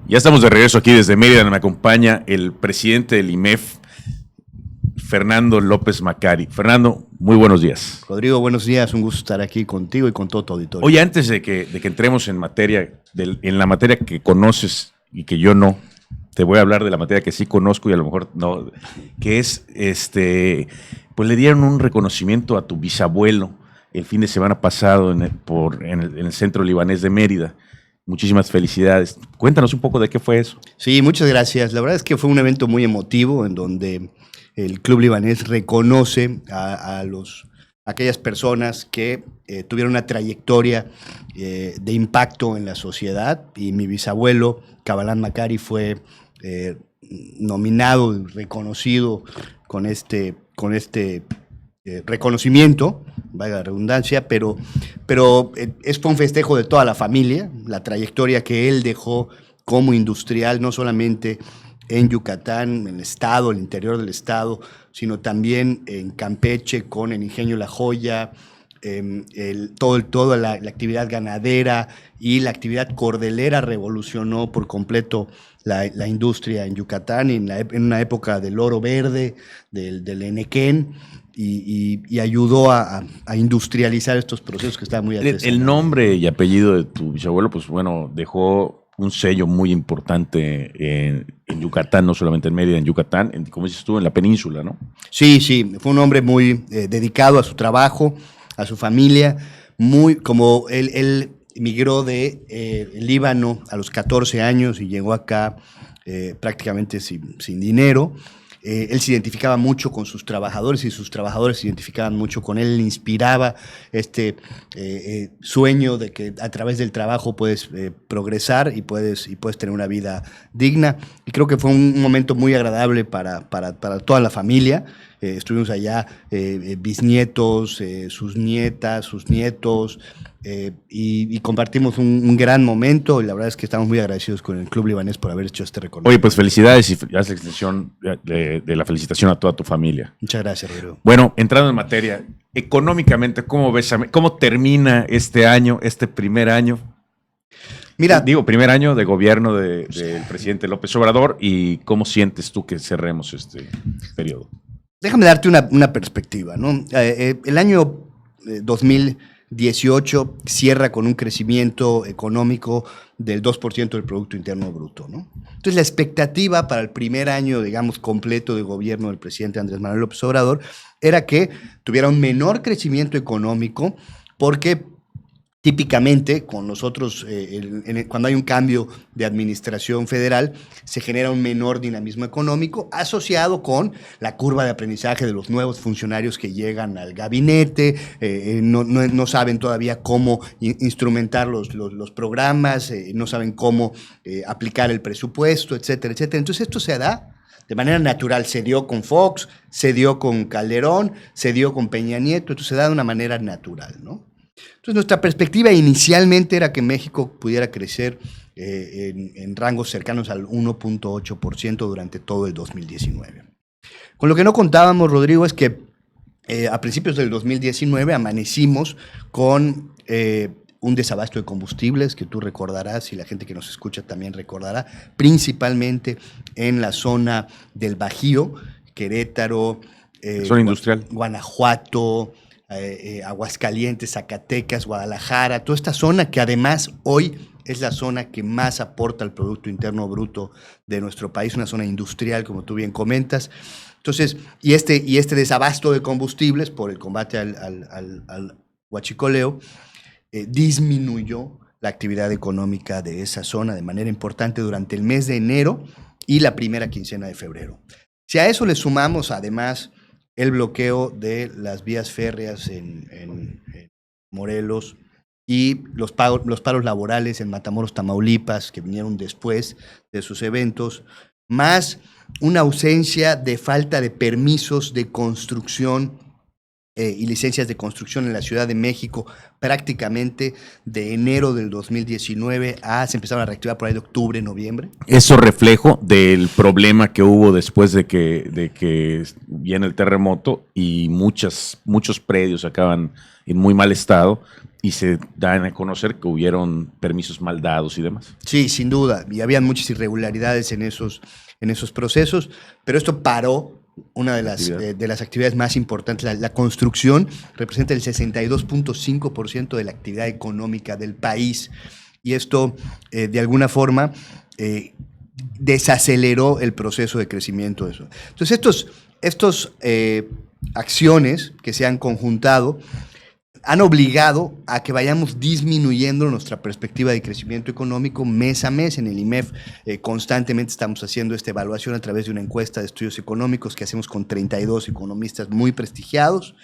Ya estamos de regreso aquí desde Mérida. Me acompaña el presidente del IMEF, Fernando López Macari. Fernando, muy buenos días. Rodrigo, buenos días. Un gusto estar aquí contigo y con todo tu auditorio. Oye, antes de que entremos en materia, en la materia que conoces y que yo no, te voy a hablar de la materia que sí conozco y a lo mejor no, que es, pues le dieron un reconocimiento a tu bisabuelo el fin de semana pasado en el centro libanés de Mérida. Muchísimas felicidades. Cuéntanos un poco de qué fue eso. Sí, muchas gracias. La verdad es que fue un evento muy emotivo en donde el Club Libanés reconoce a aquellas personas que tuvieron una trayectoria de impacto en la sociedad, y mi bisabuelo, Kabalan Macari, fue nominado y reconocido con este reconocimiento, valga la redundancia, pero fue un festejo de toda la familia, la trayectoria que él dejó como industrial, no solamente en Yucatán, en el estado, el interior del estado, sino también en Campeche con el Ingenio La Joya, toda la actividad ganadera y la actividad cordelera revolucionó por completo la industria en Yucatán, en una época del oro verde, del Enequén, y ayudó a industrializar estos procesos que estaban muy artesanales. El nombre y apellido de tu bisabuelo, pues bueno, dejó un sello muy importante en Yucatán, no solamente en Mérida, en Yucatán, como dices tú, en la península, ¿no? Sí, fue un hombre muy dedicado a su trabajo, a su familia, como él emigró de Líbano a los 14 años y llegó acá prácticamente sin dinero. Él se identificaba mucho con sus trabajadores y sus trabajadores se identificaban mucho con él. Él inspiraba este sueño de que a través del trabajo puedes progresar y puedes tener una vida digna. Y creo que fue un momento muy agradable para toda la familia. Estuvimos allá, bisnietos, sus nietas, sus nietos, y compartimos un gran momento, y la verdad es que estamos muy agradecidos con el Club Libanés por haber hecho este recorrido. Oye, pues felicidades y haz la extensión de la felicitación a toda tu familia. Muchas gracias, Rodrigo. Bueno, entrando en materia, económicamente, ¿cómo ves, cómo termina este año, este primer año? Mira, Primer año de gobierno del presidente López Obrador, y ¿cómo sientes tú que cerremos este periodo? Déjame darte una perspectiva, ¿no? El año 2018 cierra con un crecimiento económico del 2% del Producto Interno Bruto, ¿no? Entonces, la expectativa para el primer año, digamos, completo de gobierno del presidente Andrés Manuel López Obrador era que tuviera un menor crecimiento económico, porque típicamente con nosotros, cuando hay un cambio de administración federal, se genera un menor dinamismo económico asociado con la curva de aprendizaje de los nuevos funcionarios que llegan al gabinete, no saben todavía cómo instrumentar los programas, no saben cómo aplicar el presupuesto, etcétera, etcétera. Entonces esto se da de manera natural. Se dio con Fox, se dio con Calderón, se dio con Peña Nieto, esto se da de una manera natural, ¿no? Entonces, nuestra perspectiva inicialmente era que México pudiera crecer en rangos cercanos al 1.8% durante todo el 2019. Con lo que no contábamos, Rodrigo, es que a principios del 2019 amanecimos con un desabasto de combustibles, que tú recordarás y la gente que nos escucha también recordará, principalmente en la zona del Bajío, Querétaro, zona industrial, Guanajuato, Aguascalientes, Zacatecas, Guadalajara, toda esta zona que además hoy es la zona que más aporta al Producto Interno Bruto de nuestro país, una zona industrial, como tú bien comentas. Entonces, y este desabasto de combustibles por el combate al huachicoleo disminuyó la actividad económica de esa zona de manera importante durante el mes de enero y la primera quincena de febrero. Si a eso le sumamos además el bloqueo de las vías férreas en Morelos y los paros laborales en Matamoros, Tamaulipas, que vinieron después de sus eventos, más una ausencia de falta de permisos de construcción y licencias de construcción en la Ciudad de México, prácticamente de enero del 2019 se empezaron a reactivar por ahí de octubre, noviembre. ¿Eso reflejo del problema que hubo después de que viene el terremoto y muchos predios acaban en muy mal estado Y se dan a conocer que hubieron permisos mal dados y demás. Sí, sin duda. Y había muchas irregularidades en esos procesos, pero esto paró una de las actividades más importantes. La construcción representa el 62.5% de la actividad económica del país. Y esto, de alguna forma, desaceleró el proceso de crecimiento de eso. Entonces, estos acciones que se han conjuntado han obligado a que vayamos disminuyendo nuestra perspectiva de crecimiento económico mes a mes. En el IMEF constantemente estamos haciendo esta evaluación a través de una encuesta de estudios económicos que hacemos con 32 economistas muy prestigiados.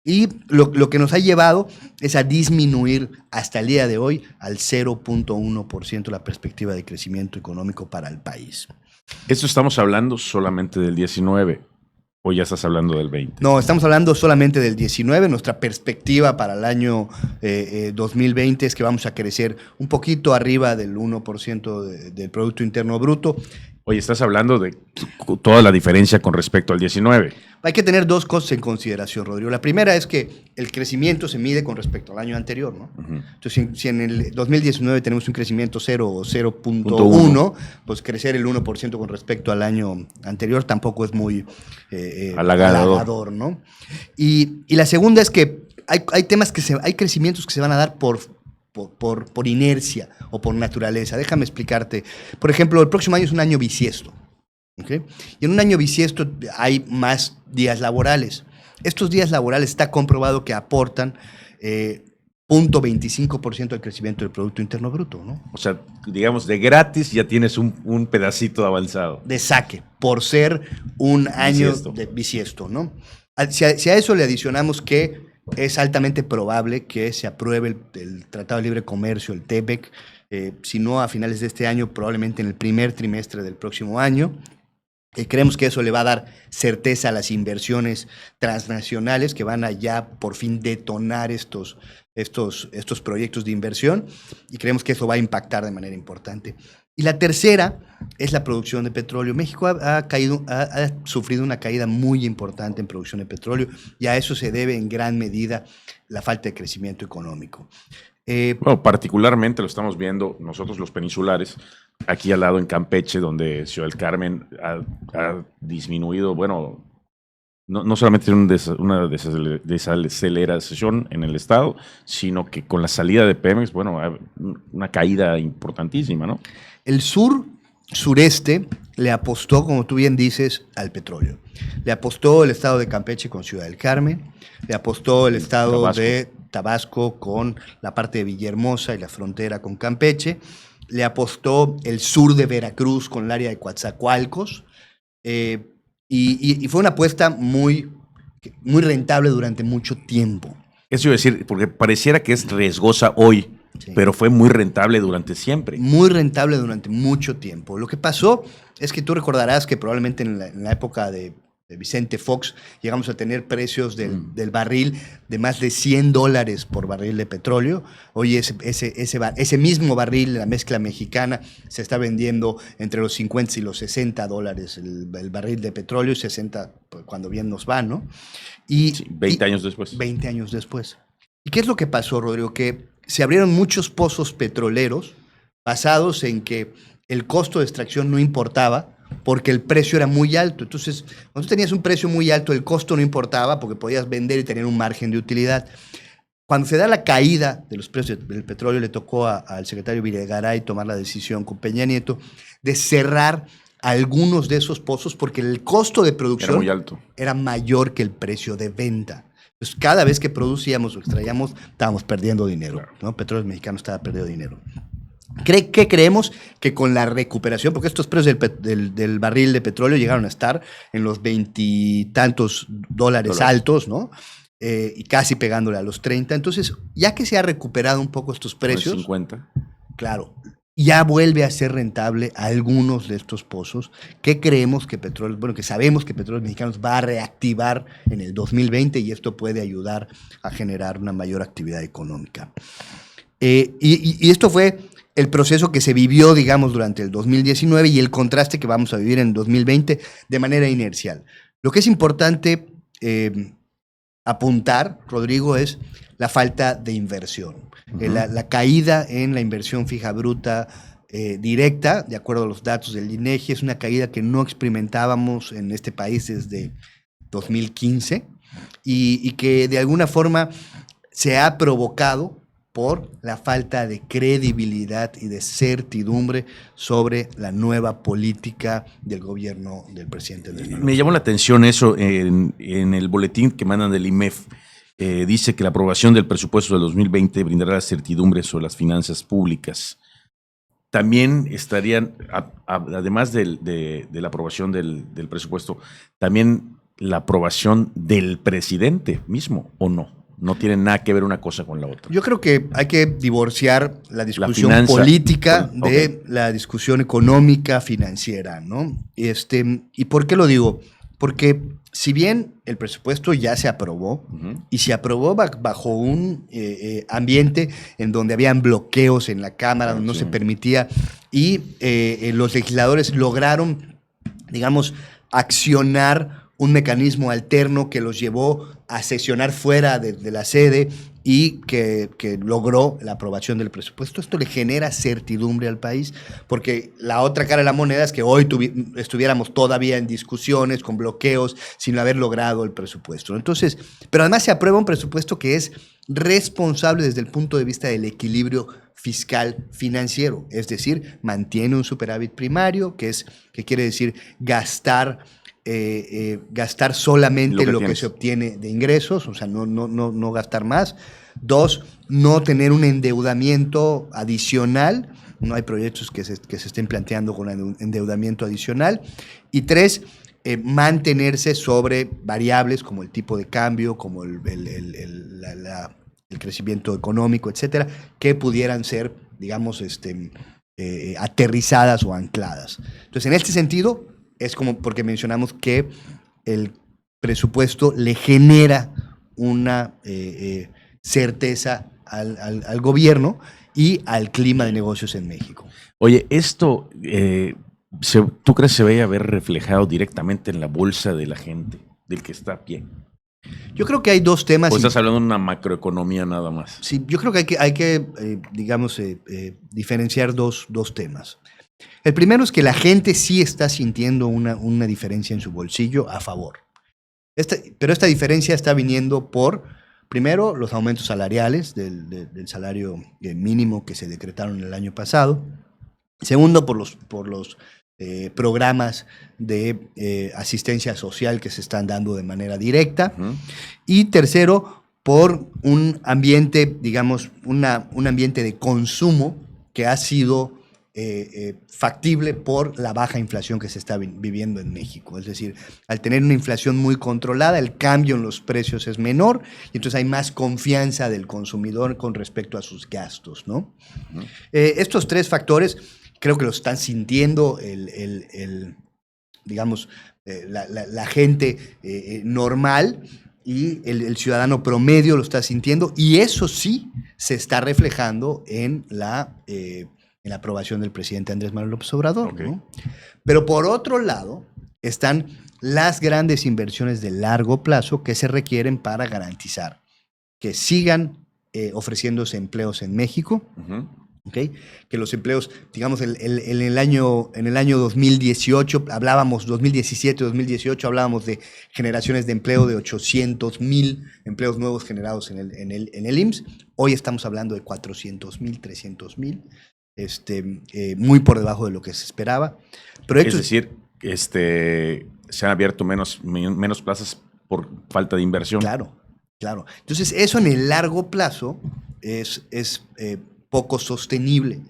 Y lo que nos ha llevado es a disminuir hasta el día de hoy al 0.1% la perspectiva de crecimiento económico para el país. Esto estamos hablando solamente del 19. ¿O ya estás hablando del 20? No, estamos hablando solamente del 19. Nuestra perspectiva para el año 2020 es que vamos a crecer un poquito arriba del 1% del Producto Interno Bruto. Oye, estás hablando de toda la diferencia con respecto al 19. Hay que tener dos cosas en consideración, Rodrigo. La primera es que el crecimiento se mide con respecto al año anterior, ¿no? Uh-huh. Entonces, si en el 2019 tenemos un crecimiento 0 o 0.1, pues crecer el 1% con respecto al año anterior tampoco es muy halagador, ¿no? Y la segunda es que hay temas hay crecimientos que se van a dar por inercia o por naturaleza. Déjame explicarte. Por ejemplo, el próximo año es un año bisiesto. ¿Okay? Y en un año bisiesto hay más días laborales. Estos días laborales está comprobado que aportan 0.25% del crecimiento del Producto Interno Bruto, ¿no? O sea, digamos, de gratis ya tienes un pedacito avanzado. De saque, por ser un año de bisiesto, ¿no? Si a eso le adicionamos que es altamente probable que se apruebe el Tratado de Libre Comercio, el TPEC, si no a finales de este año, probablemente en el primer trimestre del próximo año. Creemos que eso le va a dar certeza a las inversiones transnacionales que van a ya por fin detonar estos proyectos de inversión, y creemos que eso va a impactar de manera importante. Y la tercera es la producción de petróleo. México ha sufrido una caída muy importante en producción de petróleo, y a eso se debe en gran medida la falta de crecimiento económico. Bueno, particularmente lo estamos viendo nosotros los peninsulares, aquí al lado en Campeche, donde Ciudad del Carmen ha disminuido, bueno, no solamente tiene una desaceleración en el estado, sino que con la salida de Pemex, bueno, una caída importantísima, ¿no? El sureste le apostó, como tú bien dices, al petróleo. Le apostó el estado de Campeche con Ciudad del Carmen, le apostó el estado de Tabasco con la parte de Villahermosa y la frontera con Campeche, le apostó el sur de Veracruz con el área de Coatzacoalcos, y fue una apuesta muy rentable durante mucho tiempo. Eso iba a decir, porque pareciera que es riesgosa hoy, sí, pero fue muy rentable durante siempre. Muy rentable durante mucho tiempo. Lo que pasó es que tú recordarás que probablemente en la época de Vicente Fox llegamos a tener precios del barril de más de $100 por barril de petróleo. Hoy ese mismo barril, la mezcla mexicana, se está vendiendo entre los 50 y los $60 el barril de petróleo, y 60 cuando bien nos va, ¿no? Y sí, 20 años después. 20 años después. ¿Y qué es lo que pasó, Rodrigo? Que se abrieron muchos pozos petroleros basados en que el costo de extracción no importaba, porque el precio era muy alto. Entonces, cuando tú tenías un precio muy alto, el costo no importaba porque podías vender y tener un margen de utilidad. Cuando se da la caída de los precios del petróleo, le tocó al secretario Videgaray tomar la decisión con Peña Nieto de cerrar algunos de esos pozos porque el costo de producción era muy alto, era mayor que el precio de venta. Entonces, cada vez que producíamos o extraíamos, estábamos perdiendo dinero, claro, ¿no? Petróleos Mexicanos estaba perdiendo dinero. ¿Qué creemos? Que con la recuperación, porque estos precios del barril de petróleo llegaron a estar en los 20 y tantos dólares altos, ¿no? Y casi pegándole a los 30. Entonces, ya que se ha recuperado un poco estos precios, 50. Claro, ya vuelve a ser rentable algunos de estos pozos que creemos que que sabemos que Petróleos Mexicanos va a reactivar en el 2020, y esto puede ayudar a generar una mayor actividad económica. Y esto fue el proceso que se vivió, digamos, durante el 2019 y el contraste que vamos a vivir en 2020 de manera inercial. Lo que es importante apuntar, Rodrigo, es la falta de inversión. La caída en la inversión fija bruta directa, de acuerdo a los datos del INEGI, es una caída que no experimentábamos en este país desde 2015 y que de alguna forma se ha provocado por la falta de credibilidad y de certidumbre sobre la nueva política del gobierno del presidente Andrés Manuel. Me llamó la atención eso en el boletín que mandan del IMEF. Dice que la aprobación del presupuesto del 2020 brindará la certidumbre sobre las finanzas públicas. También estarían, además de la aprobación del presupuesto, también la aprobación del presidente mismo, ¿o no? No tiene nada que ver una cosa con la otra. Yo creo que hay que divorciar la discusión política de la discusión económica, financiera, ¿no? ¿Y por qué lo digo? Porque si bien el presupuesto ya se aprobó, y se aprobó bajo un ambiente en donde habían bloqueos en la Cámara, donde no se permitía, y los legisladores lograron, digamos, accionar un mecanismo alterno que los llevó a sesionar fuera de la sede y que logró la aprobación del presupuesto. Esto le genera certidumbre al país, porque la otra cara de la moneda es que hoy estuviéramos todavía en discusiones, con bloqueos, sin haber logrado el presupuesto. Entonces, pero además se aprueba un presupuesto que es responsable desde el punto de vista del equilibrio fiscal financiero, es decir, mantiene un superávit primario, que quiere decir gastar solamente lo que se obtiene de ingresos, o sea, no gastar más. 2, no tener un endeudamiento adicional, no hay proyectos que se estén planteando con endeudamiento adicional. Y 3, mantenerse sobre variables como el tipo de cambio, como el crecimiento económico, etcétera, que pudieran ser, digamos, aterrizadas o ancladas. Entonces, en este sentido, es como porque mencionamos que el presupuesto le genera una certeza al gobierno y al clima de negocios en México. Oye, esto, ¿tú crees que se vaya a ver reflejado directamente en la bolsa de la gente, del que está a pie? Yo creo que hay dos temas. ¿O estás hablando de una macroeconomía nada más? Sí, yo creo que hay que digamos, diferenciar dos temas. El primero es que la gente sí está sintiendo una diferencia en su bolsillo a favor. Pero esta diferencia está viniendo por, primero, los aumentos salariales del salario mínimo que se decretaron el año pasado. Segundo, por los programas de asistencia social que se están dando de manera directa. Y tercero, por un ambiente, digamos, un ambiente de consumo que ha sido factible por la baja inflación que se está viviendo en México. Es decir, al tener una inflación muy controlada, el cambio en los precios es menor y entonces hay más confianza del consumidor con respecto a sus gastos, ¿no? Estos tres factores creo que los están sintiendo digamos, la gente normal, y el ciudadano promedio lo está sintiendo, y eso sí se está reflejando en la aprobación del presidente Andrés Manuel López Obrador, okay, ¿no? Pero por otro lado están las grandes inversiones de largo plazo que se requieren para garantizar que sigan ofreciéndose empleos en México, ¿okay? Que los empleos, digamos, en el año 2018, 2017, 2018, hablábamos de generaciones de empleo de 800,000 empleos nuevos generados en el IMSS. Hoy estamos hablando de 400,000, 300,000. Muy por debajo de lo que se esperaba. Es decir, se han abierto menos plazas por falta de inversión. Claro. Entonces, eso en el largo plazo es poco sostenible.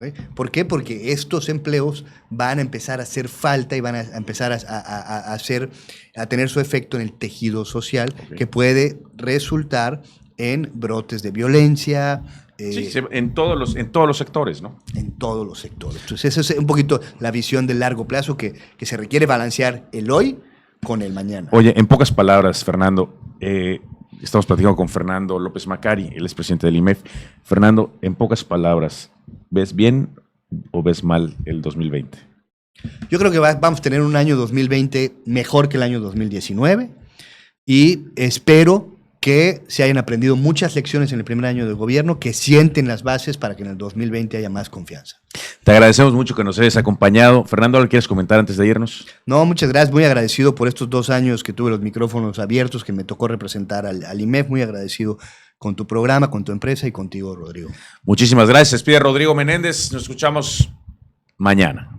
¿Sí? ¿Por qué? Porque estos empleos van a empezar a hacer falta y van a empezar a tener su efecto en el tejido social, que puede resultar en brotes de violencia. Sí, en todos los sectores, ¿no? En todos los sectores. Entonces, esa es un poquito la visión del largo plazo que se requiere balancear el hoy con el mañana. Oye, en pocas palabras, Fernando, estamos platicando con Fernando López Macari, él es presidente del IMEF. Fernando, en pocas palabras, ¿ves bien o ves mal el 2020? Yo creo que vamos a tener un año 2020 mejor que el año 2019. y espero que se hayan aprendido muchas lecciones en el primer año del gobierno, que sienten las bases para que en el 2020 haya más confianza. Te agradecemos mucho que nos hayas acompañado. Fernando, ¿algo quieres comentar antes de irnos? No, muchas gracias. Muy agradecido por estos 2 años que tuve los micrófonos abiertos, que me tocó representar al IMEF. Muy agradecido con tu programa, con tu empresa y contigo, Rodrigo. Muchísimas gracias. Despide Rodrigo Menéndez. Nos escuchamos mañana.